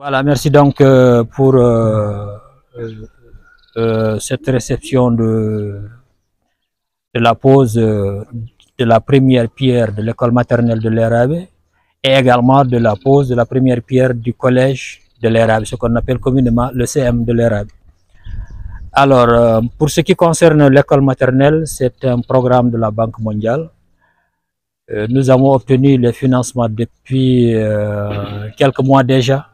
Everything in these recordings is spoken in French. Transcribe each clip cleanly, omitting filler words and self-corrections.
Voilà, merci donc pour cette réception de la pose de la première pierre de l'école maternelle de l'Erabe et également de la pose de la première pierre du collège de l'Erabe, ce qu'on appelle communément le CM de l'Erabe. Alors, pour ce qui concerne l'école maternelle, c'est un programme de la Banque mondiale. Nous avons obtenu les financements depuis quelques mois déjà.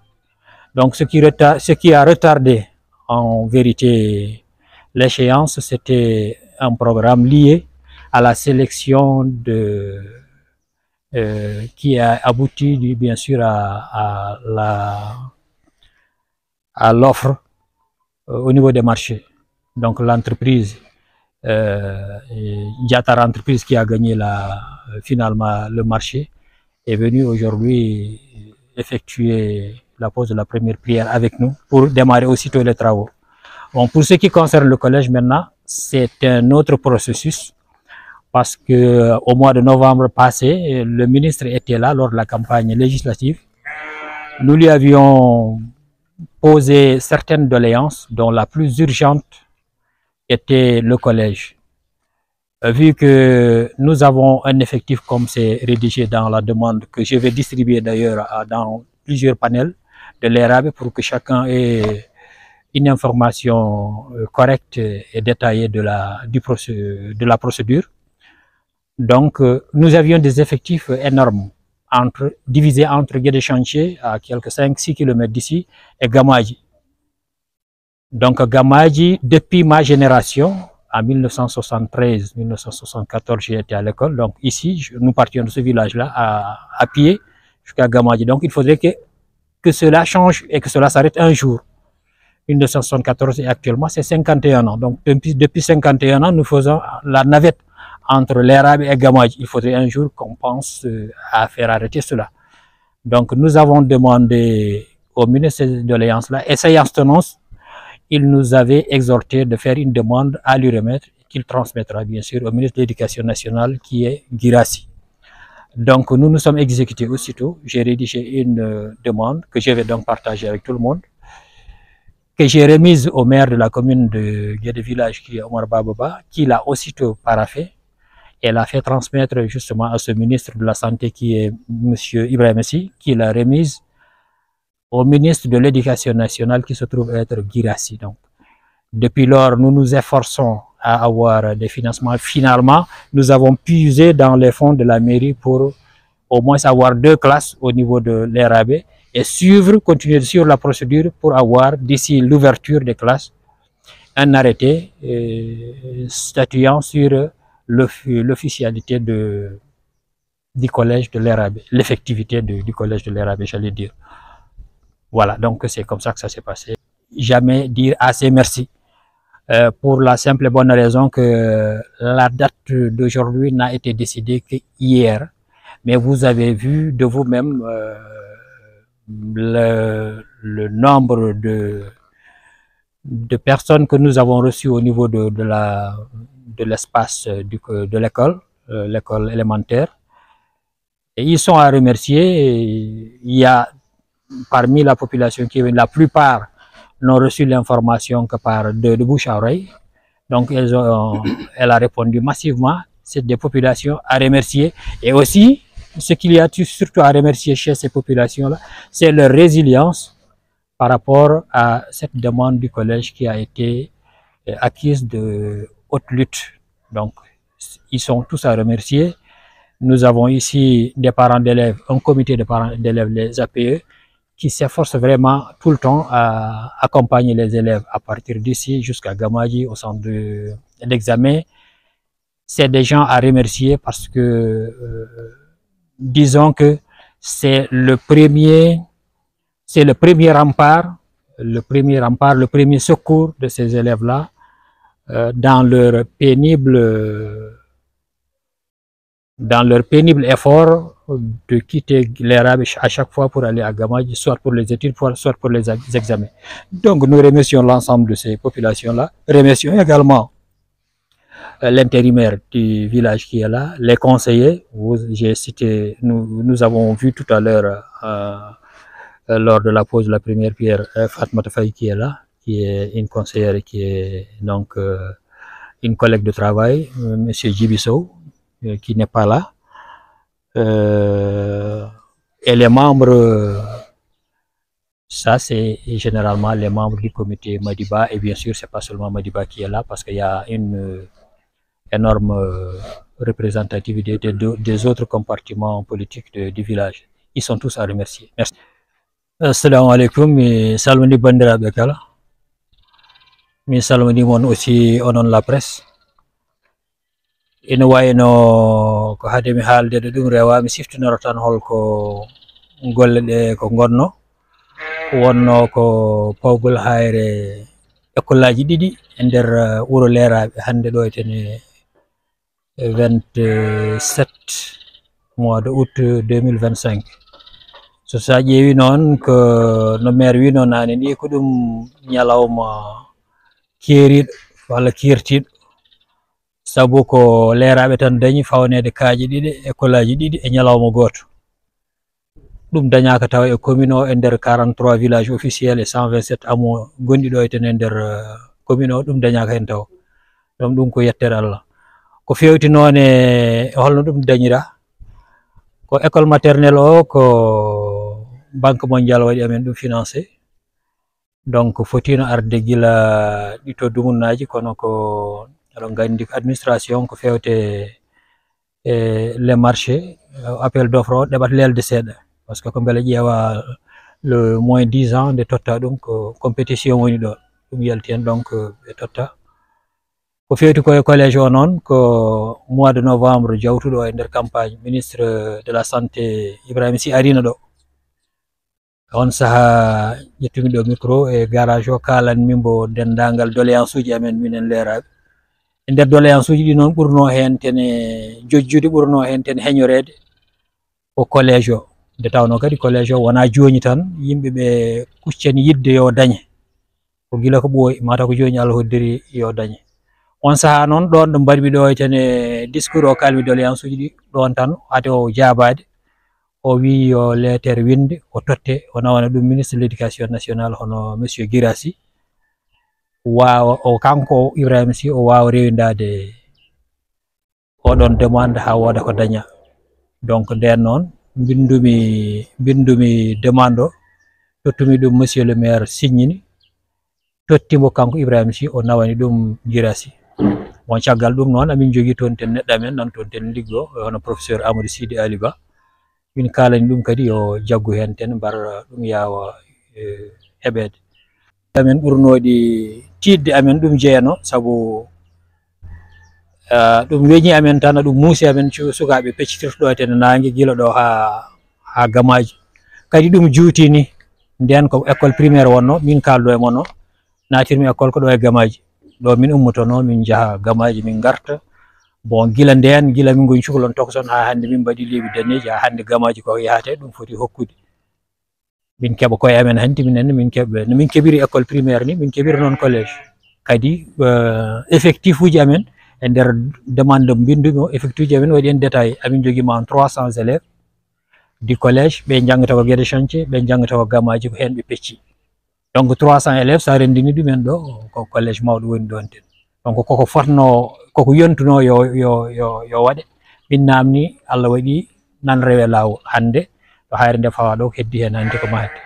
Donc, ce qui a retardé en vérité l'échéance, c'était un programme lié à la sélection qui a abouti bien sûr à l'offre au niveau des marchés. Donc, l'entreprise Diatar Entreprise qui a gagné finalement le marché est venue aujourd'hui effectuer la pose de la première prière avec nous pour démarrer aussitôt les travaux. Bon, pour ce qui concerne le collège maintenant, c'est un autre processus parce que au mois de novembre passé, le ministre était là lors de la campagne législative. Nous lui avions posé certaines doléances, dont la plus urgente était le collège. Vu que nous avons un effectif comme c'est rédigé dans la demande que je vais distribuer d'ailleurs dans plusieurs panels de l'ERAB pour que chacun ait une information correcte et détaillée de la procédure. Donc, nous avions des effectifs énormes, divisés entre Guédé Chantier, à quelques 5-6 km d'ici, et Gamadji. Donc, Gamadji, depuis ma génération, en 1973-1974, j'ai été à l'école. Donc, ici, nous partions de ce village-là à pied jusqu'à Gamadji. Donc, il faudrait que cela change et que cela s'arrête un jour. 1974 et actuellement, c'est 51 ans. Donc, depuis 51 ans, nous faisons la navette entre l'Erabe et Gamadji. Il faudrait un jour qu'on pense à faire arrêter cela. Donc, nous avons demandé au ministre de doléances-là, et séance tenance, il nous avait exhorté de faire une demande à lui remettre, qu'il transmettra bien sûr au ministre de l'Éducation nationale, qui est Girassi. Donc, nous nous sommes exécutés aussitôt. J'ai rédigé une demande que je vais donc partager avec tout le monde, que j'ai remise au maire de la commune de Guédé Village, qui est Omar Bababa, qui l'a aussitôt paraphé. Elle a fait transmettre justement à ce ministre de la Santé, qui est M. Ibrahim Messi, qui l'a remise au ministre de l'Éducation nationale, qui se trouve être Girassi. Donc, depuis lors, nous nous efforçons à avoir des financements. Finalement, nous avons puisé dans les fonds de la mairie pour au moins avoir 2 classes au niveau de l'ERAB et continuer sur la procédure pour avoir, d'ici l'ouverture des classes, un arrêté statuant sur l'officialité du collège de l'ERAB, l'effectivité du collège de l'ERAB, j'allais dire. Voilà, donc c'est comme ça que ça s'est passé. Jamais dire assez merci. Pour la simple et bonne raison que la date d'aujourd'hui n'a été décidée qu'hier. Mais vous avez vu de vous-même le nombre de personnes que nous avons reçues au niveau de l'espace de l'école, l'école élémentaire. Et ils sont à remercier. Il y a parmi la population la plupart n'ont reçu l'information que par de bouche à oreille. Donc, elle a répondu massivement. C'est des populations à remercier. Et aussi, ce qu'il y a surtout à remercier chez ces populations-là, c'est leur résilience par rapport à cette demande du collège qui a été acquise de haute lutte. Donc, ils sont tous à remercier. Nous avons ici des parents d'élèves, un comité de parents d'élèves, les APE, qui s'efforce vraiment tout le temps à accompagner les élèves à partir d'ici jusqu'à Gamadji au centre d'examen. C'est des gens à remercier parce que disons que c'est le premier rempart, le premier secours de ces élèves-là dans leur pénible effort de quitter l'Erabe à chaque fois pour aller à Gamadji, soit pour les études, soit pour les examens. Donc nous remercions l'ensemble de ces populations-là. Remercions également l'intérimaire du village qui est là, les conseillers. J'ai cité, nous avons vu tout à l'heure lors de la pose de la première pierre, Fatmata Faye qui est là, qui est une conseillère, qui est donc une collègue de travail, Monsieur Djibiso, qui n'est pas là, et les membres, ça c'est généralement les membres du comité Madiba, et bien sûr c'est pas seulement Madiba qui est là, parce qu'il y a une énorme représentativité des autres compartiments politiques du village. Ils sont tous à remercier. Merci. Assalamu alaikum, mi salmini bandiraɓe kala, mi salminimon aussi onon la presse. Ina wayno ko hade mi haalde ɗum rewa mi siftinoro tan holko golle ɗe ko gonno, wonno ko pawgol hayre école-aji ɗiɗi e nder wuro Leraɓe hande ɗo etene 27 mois de août 2025. So sa ƴeewi noon ko no maire wi noon nane ni ko ɗum ñalawma keeriɗo walla kirtiɗo, sabu ko Leraɓe tan dañi fawnede kaaji ɗiɗi école-aji ɗiɗi e ñalawma goto. ɗum dañaka taw e commune o e nder 43 villages officiels et 127 hameaux gonɗi ɗo etene nder commune o, ɗum dañaka hen taw. ɗum ɗum ko yettere Allah. Ko fewti noon e holno ɗum dañira, ko école maternelle o ko banque mondial waɗi amen ɗum financé, donc fotino arde gila ɗito dumunnaji, kono ko aɗon gandi ko administration ko fewte les marchés, appel d'offre o ɗeɓat lelde seeɗa, par ce que ko beele ƴeewa le moins 10 ans nde totta ɗum ko compétition woni ɗo, ɗum yalti hen donc ɓe totta. Ko fewti koye collège o noon ko mois de novembre jawtuɗo e nder campagne, ministre de la santé Ibrahima Sy arino ɗo. On saha ƴettumi ɗo micro e garage o kalanmin mbo dendagal doléance uji amen minen Leraɓe. E nder doléance uji ɗi noon ɓurno hen tene jojjude, ɓurno hen ten heñorede ko collège o, nde tawno kadi collège o wona joni tan yimɓeɓe kuccani yidde yo dañe, ko gila ko ɓooyi mataw ko joni Allah hoddiri yo dañe. On saha noon ɗon ɗo mbaɗmi ɗo tene discours o kalmi doléance uji ɗi ɗon tan ate o jabade, o wi yo lettere winde o totte o nawana ɗum ministre de l'éducation nationale hono monsieur Guirassy, wawa o kanko Ibrahima Sy o wawa rewindade oɗon demande ha woda ko daña. Donc nden noon bindumi demande o, tottumi ɗum monsieur le maire signini, tottimo kanko Ibrahima Sy o nawani ɗum Guirassy. Bon caggal ɗum noon amin jogui toon ten neɗɗo amen nan toon ten liggo hono professeur Amadou Sidi Ali Ba, min kalani ɗum kadi yo jaggu hen ten mbar ɗum yawa heɓede. Amen ɓurnoɗi tidde amen ɗum jeeyano, saabu ɗum weñi amen tan, ɗum muusi amen sukaɓe peccitirto ɗo tene nangue gila ɗo ha Gamaji, kadi ɗum juuti ni. Nden ko école primaire wonno, min kaldo e moon o natirmi école ko ɗo e Gamaji ɗo min ummotono min jaaha Gamaji min garta. Bon gila nden, gila min goni cukalon tokoson ha hande min mbaɗi leeɓi daneji, ha hande Gamaji ko yahate ɗum foti hokkude min keɓa koye amen hanti minen min keɓa no min keɓiri école primaire ni min keɓiri noon collège. Kadi effectif uji amen e nder demande mbindumi o, effectif uji amen waɗi en détaillé, amin joguima en 300 élèves du collège, ɓe jangata ko Guédé Chantier, ɓe jangata ko Gamaji, ko hen ɓe pecci. Donc 300 élèves sa rendini ɗumen ɗo ko collège mawɗo woni ɗon ten. Donc koko fotno, koko yontuno yo waɗe, min namni Allah waɗi nan rewe lawol hande ɗo hayre nde fawa ɗo ko heddi hen hande ko mahate.